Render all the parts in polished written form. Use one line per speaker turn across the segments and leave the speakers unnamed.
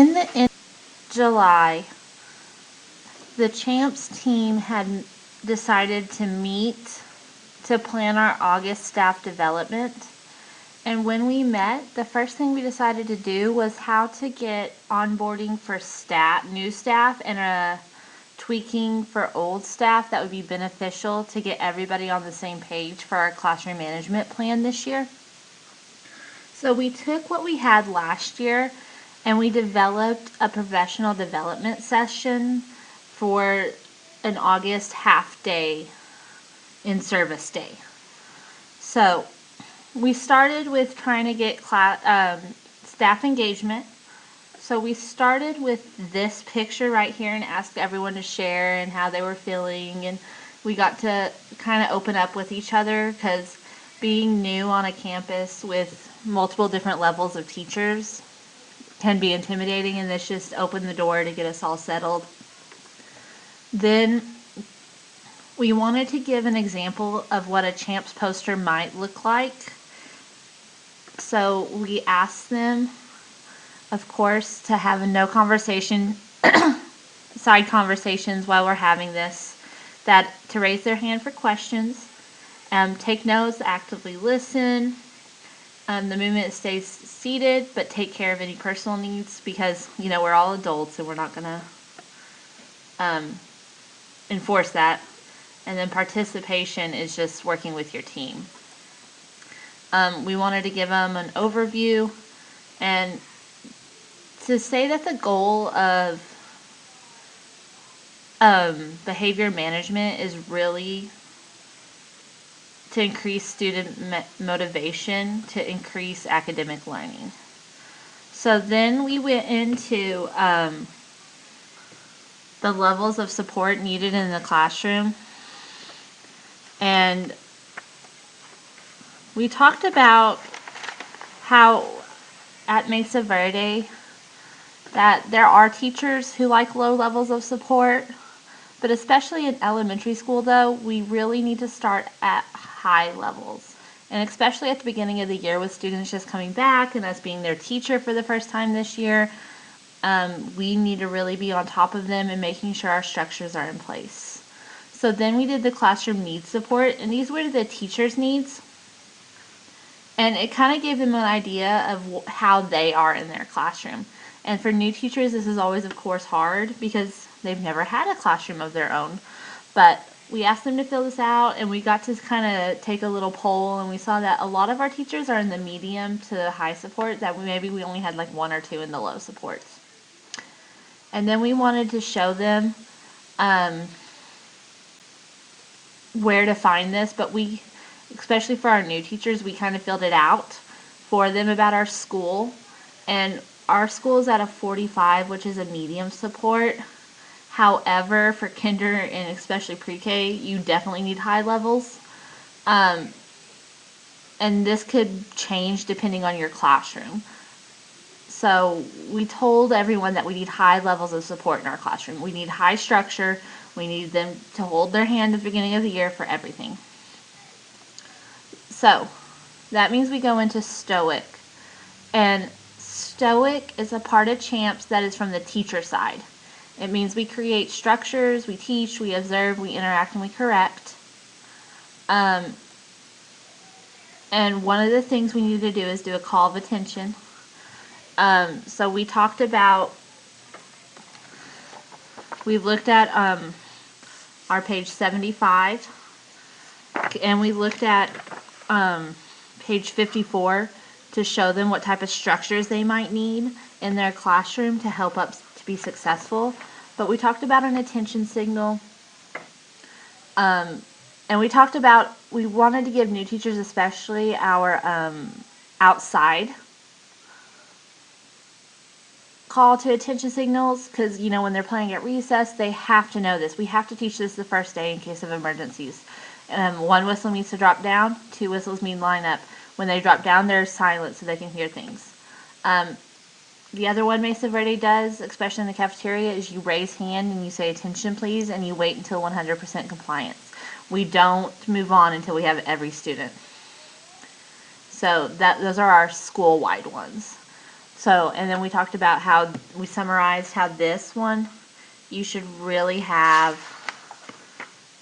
in the end of July, the Champs team had decided to meet to plan our August staff development. And when we met, the first thing we decided to do was how to get onboarding for new staff, and a tweaking for old staff that would be beneficial to get everybody on the same page for our classroom management plan this year. So we took what we had last year and we developed a professional development session for an August half day in service day. So we started with trying to get staff engagement. So we started with this picture right here and asked everyone to share and how they were feeling, and we got to kind of open up with each other, because being new on a campus with multiple different levels of teachers can be intimidating, and this just opened the door to get us all settled. Then we wanted to give an example of what a Champs poster might look like. So we asked them, of course, to have no conversation, side conversations while we're having this, that to raise their hand for questions, take notes, actively listen. The movement stays seated, but take care of any personal needs, because, we're all adults and we're not going to enforce that. And then participation is just working with your team. We wanted to give them an overview and to say that the goal of behavior management is really to increase student motivation, to increase academic learning. So then we went into the levels of support needed in the classroom, and we talked about how at Mesa Verde that there are teachers who like low levels of support, but especially in elementary school, though, we really need to start at high levels. And especially at the beginning of the year with students just coming back and us being their teacher for the first time this year, we need to really be on top of them and making sure our structures are in place. So then we did the classroom needs support, and these were the teachers' needs. And it kind of gave them an idea of how they are in their classroom. And for new teachers, this is always, of course, hard because they've never had a classroom of their own. But we asked them to fill this out, and we got to kind of take a little poll, and we saw that a lot of our teachers are in the medium to high support, that maybe we only had like 1 or 2 in the low supports. And then we wanted to show them where to find this, but we, especially for our new teachers, we kind of filled it out for them about our school. And our school is at a 45, which is a medium support. However, for kinder and especially pre-K, you definitely need high levels. And this could change depending on your classroom. So we told everyone that we need high levels of support in our classroom. We need high structure. We need them to hold their hand at the beginning of the year for everything. So that means we go into STOIC. And STOIC is a part of Champs that is from the teacher side. It means we create structures, we teach, we observe, we interact, and we correct. And one of the things we need to do is do a call of attention. So we talked about, we looked at our page 75, and we looked at page 54 to show them what type of structures they might need in their classroom to help us to be successful. But we talked about an attention signal, and we talked about, we wanted to give new teachers especially our outside call to attention signals, because when they're playing at recess, they have to know this. We have to teach this the first day in case of emergencies. 1 whistle means to drop down, 2 whistles mean line up. When they drop down, there's silence so they can hear things. The other one Mesa Verde does, especially in the cafeteria, is you raise hand and you say attention please, and you wait until 100% compliance. We don't move on until we have every student. So those are our school-wide ones. So, and then we talked about how we summarized how this one, you should really have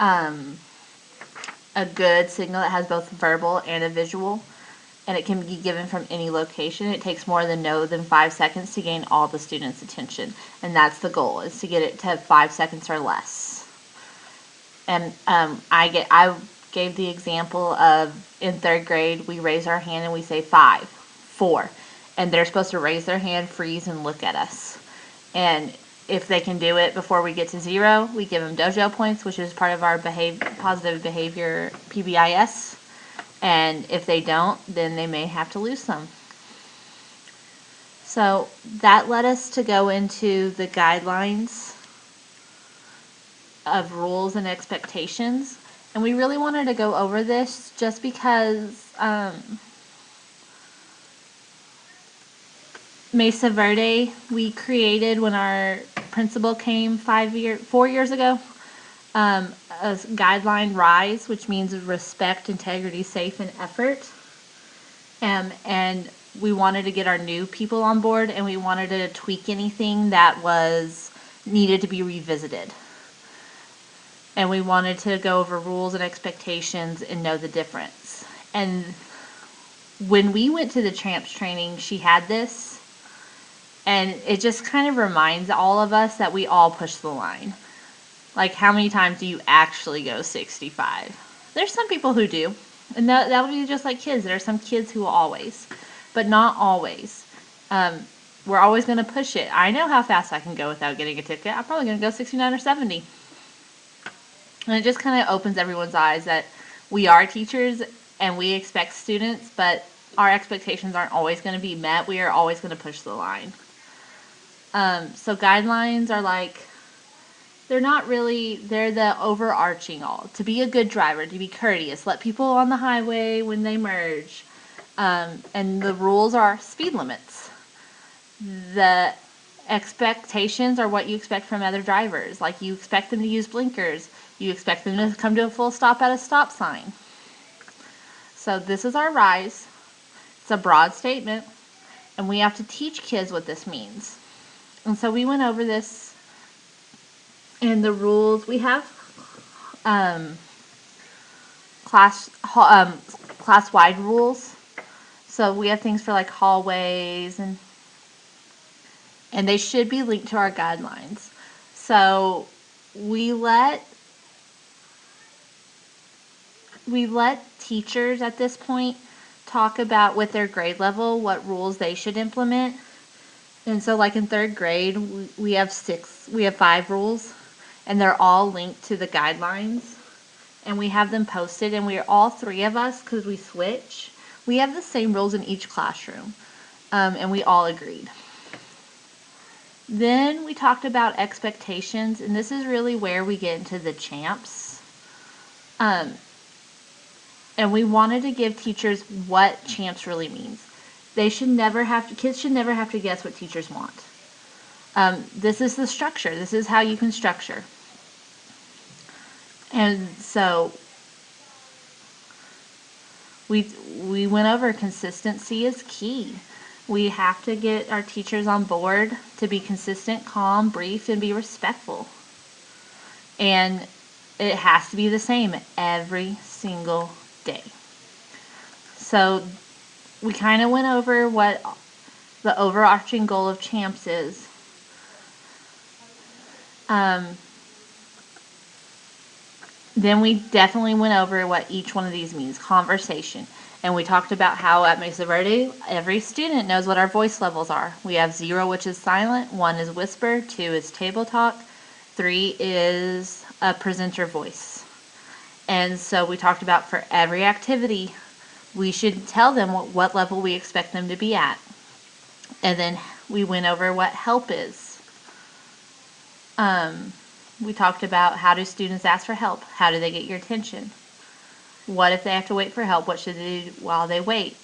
a good signal that has both verbal and a visual, and it can be given from any location. It takes more than 5 seconds to gain all the students' attention, and that's the goal, is to get it to 5 seconds or less. And I gave the example of, in 3rd grade, we raise our hand and we say 5, 4, and they're supposed to raise their hand, freeze, and look at us. And if they can do it before we get to 0, we give them dojo points, which is part of our positive behavior PBIS. And if they don't, then they may have to lose some. So that led us to go into the guidelines of rules and expectations. And we really wanted to go over this just because Mesa Verde, we created when our principal came 4 years ago, a guideline RISE, which means respect, integrity, safe, and effort. And we wanted to get our new people on board, and we wanted to tweak anything that was needed to be revisited. And we wanted to go over rules and expectations and know the difference. And when we went to the Tramps training, she had this. And it just kind of reminds all of us that we all push the line. Like, how many times do you actually go 65? There's some people who do. And that'll be just like kids. There are some kids who will always. But not always. We're always going to push it. I know how fast I can go without getting a ticket. I'm probably going to go 69 or 70. And it just kind of opens everyone's eyes that we are teachers and we expect students, but our expectations aren't always going to be met. We are always going to push the line. So guidelines are like, they're the overarching all. To be a good driver, to be courteous, let people on the highway when they merge. And the rules are speed limits. The expectations are what you expect from other drivers. Like, you expect them to use blinkers. You expect them to come to a full stop at a stop sign. So this is our RISE. It's a broad statement, and we have to teach kids what this means. And so we went over this in the rules. We have class-wide rules. So we have things for like hallways, and they should be linked to our guidelines. So we let teachers at this point talk about, with their grade level, what rules they should implement. And so, like in 3rd grade, we have 5 rules, and they're all linked to the guidelines. And we have them posted, and we're all 3 of us, because we switch. We have the same rules in each classroom, and we all agreed. Then we talked about expectations, and this is really where we get into the champs. And we wanted to give teachers what champs really means. Kids should never have to guess what teachers want. This is the structure. This is how you can structure. And so we went over consistency is key. We have to get our teachers on board to be consistent, calm, brief, and be respectful. And it has to be the same every single day. So we kind of went over what the overarching goal of champs is. Then we definitely went over what each one of these means. Conversation. And we talked about how at Mesa Verde, every student knows what our voice levels are. We have 0, which is silent, 1 is whisper, 2 is table talk, 3 is a presenter voice. And so we talked about, for every activity, we should tell them what level we expect them to be at. And then we went over what help is. We talked about, how do students ask for help? How do they get your attention? What if they have to wait for help? What should they do while they wait?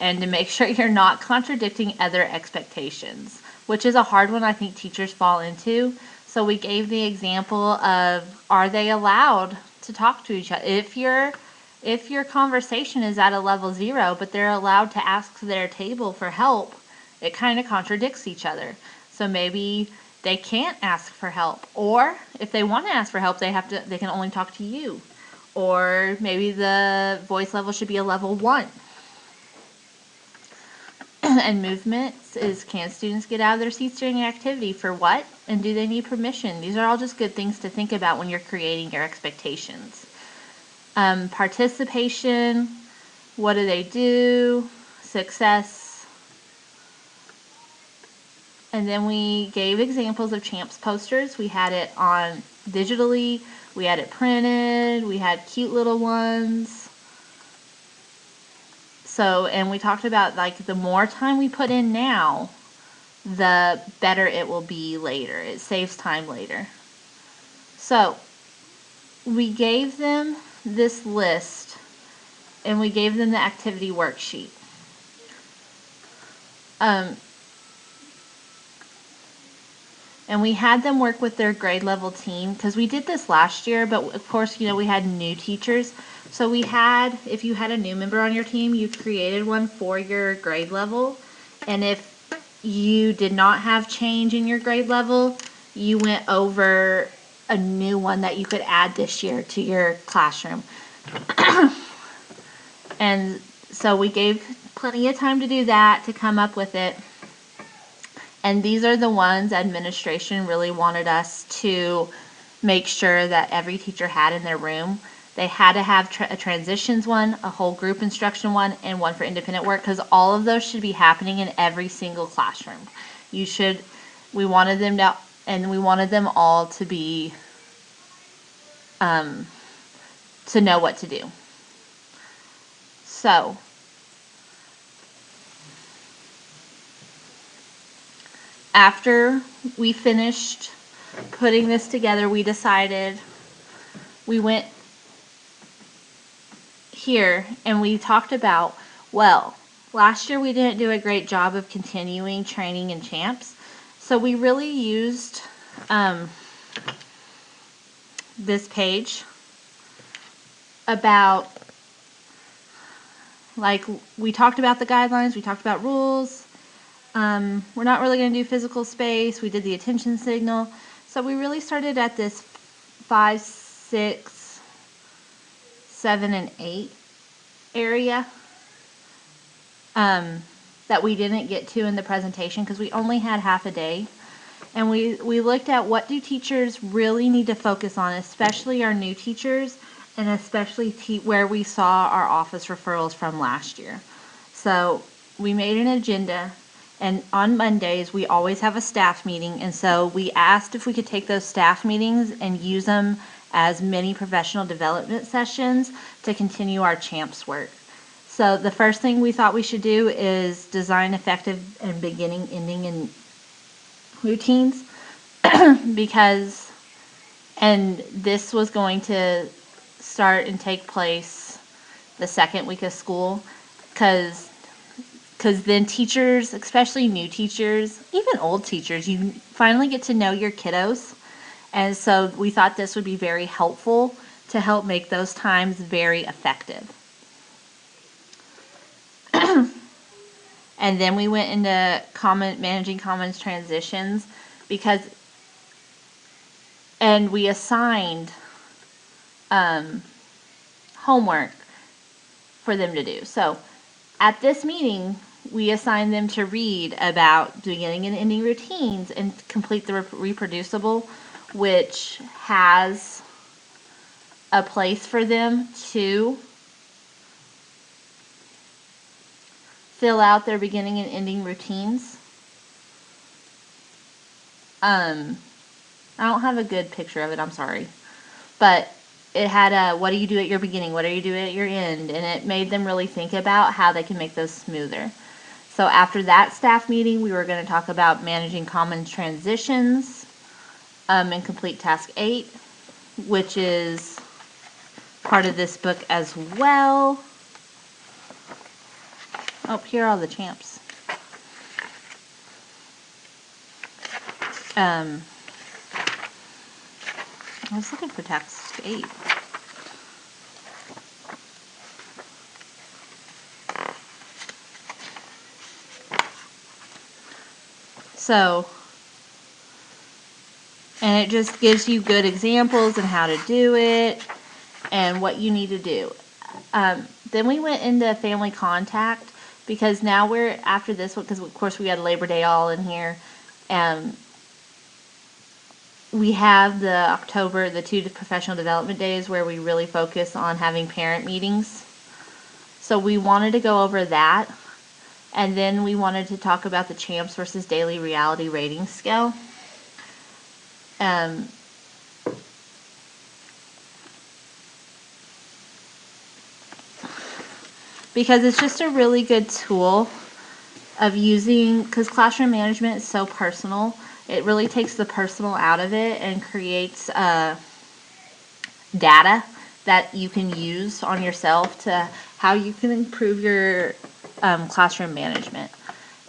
And to make sure you're not contradicting other expectations, which is a hard one I think teachers fall into. So we gave the example of, are they allowed to talk to each other? If your conversation is at a level 0, but they're allowed to ask their table for help, It kind of contradicts each other. So maybe they can't ask for help, or if they want to ask for help, they can only talk to you. Or maybe the voice level should be a level 1. And movements is, can students get out of their seats during an activity? For what? And do they need permission? These are all just good things to think about when you're creating your expectations. Participation, what do they do? Success. And then we gave examples of Champs posters. We had it on digitally, we had it printed, we had cute little ones. So, and we talked about, like, the more time we put in now, the better it will be later. It saves time later. So, we gave them this list, and we gave them the activity worksheet. And we had them work with their grade level team, because we did this last year, but of course, we had new teachers. So we had, if you had a new member on your team, you created one for your grade level. And if you did not have change in your grade level, you went over a new one that you could add this year to your classroom. And so we gave plenty of time to do that, to come up with it. And these are the ones administration really wanted us to make sure that every teacher had in their room. They had to have a transitions one, a whole group instruction one, and one for independent work, because all of those should be happening in every single classroom. We wanted them to, and we wanted them all to be, to know what to do. So, after we finished putting this together, we decided, we went here and we talked about, well, last year we didn't do a great job of continuing training in Champs. So we really used this page about, like, we talked about the guidelines, we talked about rules. We're not really going to do physical space. We did the attention signal. So we really started at this 5, 6, 7, and 8 area that we didn't get to in the presentation because we only had half a day. And we looked at, what do teachers really need to focus on, especially our new teachers, and especially where we saw our office referrals from last year. So we made an agenda, and on Mondays we always have a staff meeting, and so we asked if we could take those staff meetings and use them as mini professional development sessions to continue our Champs work. So the first thing we thought we should do is design effective and beginning, ending, and routines, because, and this was going to start and take place the second week of school, because then teachers, especially new teachers, even old teachers, you finally get to know your kiddos. And so we thought this would be very helpful to help make those times very effective. And then we went into managing commons transitions, and we assigned homework for them to do. So at this meeting, we assigned them to read about beginning and ending routines and complete the reproducible, which has a place for them to fill out their beginning and ending routines. I don't have a good picture of it, I'm sorry. But it had what do you do at your beginning, what do you do at your end, and it made them really think about how they can make those smoother. So after that staff meeting, we were going to talk about managing common transitions and complete task 8, which is part of this book as well. Oh, here are all the Champs. I was looking for task 8. So, and it just gives you good examples and how to do it and what you need to do. Then we went into family contact, because now we're after this one, because of course we had Labor Day all in here, and we have the 2 professional development days where we really focus on having parent meetings. So we wanted to go over that, and then we wanted to talk about the CHAMPS versus daily reality rating scale. Because it's just a really good tool of using, because classroom management is so personal. It really takes the personal out of it and creates data that you can use on yourself to how you can improve your classroom management.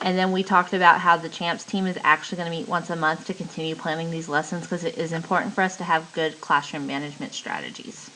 And then we talked about how the CHAMPS team is actually going to meet once a month to continue planning these lessons, because it is important for us to have good classroom management strategies.